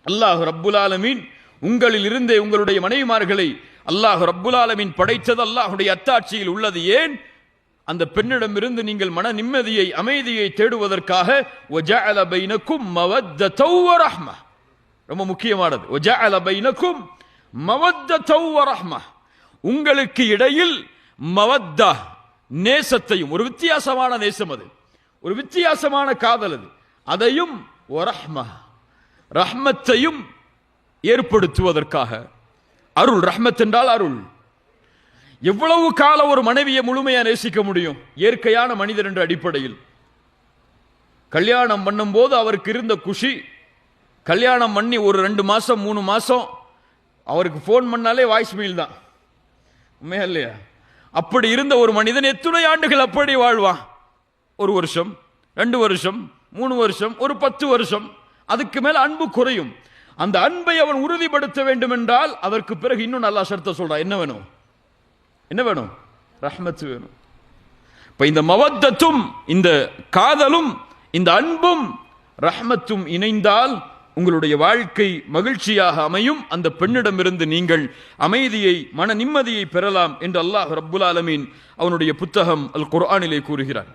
அல்லாஹ் ரப்புல் ஆலமீன் உங்களில் இருந்தே உங்களுடைய மனைவிமார்களை அல்லாஹ் ரப்புல் ஆலமீன் படைத்தது அல்லாஹ்வுடைய அத்தாட்சியில் உள்ளது. ஏன்? அந்த பெண்ணிடமிருந்து நீங்கள் மன நிம்மதியை அமைதியை தேடுவதற்காக. வஜஅல பைனக்கும் மவத்தௌ வரஹ்மா, ரொம்ப முக்கியமானது. வஜஅல பைனக்கும் மவத்தௌ வரஹ்மா, உங்களுக்கு இடையில் மவத்தா நேசத்தையும், ஒரு வித்தியாசமான நேசம், அது ஒரு வித்தியாசமான காதல், அதையும் வரஹ்மா ரஹ்மத்தையும் ஏற்படுத்துவதற்காக. அருள், ரஹ்மத் என்றால் அருள். எவ்வளவு காலம் ஒரு மனைவியை முழுமையா நேசிக்க முடியும்? இயற்கையான மனிதர் என்ற அடிப்படையில் கல்யாணம் பண்ணும் போது அவருக்கு இருந்த குஷி, கல்யாணம் பண்ணி ஒரு 2 மாசம் 3 மாசம் அவருக்கு போன் பண்ணாலே வாய்ஸ் மெயில் தான், உண்மையா இல்லையா? அப்படி இருந்த ஒரு மனிதன் எத்தனை ஆண்டுகள் அப்படி வாழ்வான்? 1 வருஷம், 2 வருஷம், 3 வருஷம், ஒரு 10 வருஷம். அதுக்கு மேல அன்பு குறையும். அந்த அன்பை அவன் உறுதிப்படுத்த வேண்டும் என்றால் அதற்கு பிறகு இன்னும் நல்லா ஷர்த்த சொல்றான். என்ன வேணும்? என்ன வேணும்? ரஹ்மத் வேணும். இப்ப இந்த மவத்தத்தும் இந்த காதலும் இந்த அன்பும் ரஹ்மத்தும் இணைந்தால் உங்களுடைய வாழ்க்கை மகிழ்ச்சியாக அமையும். அந்த பெண்ணிடமிருந்து நீங்கள் அமைதியை மன நிம்மதியை பெறலாம் என்று அல்லாஹ் ரப்புல் ஆலமீன் அவனுடைய புத்தகம் அல் குர்ஆனிலே கூறுகிறார்.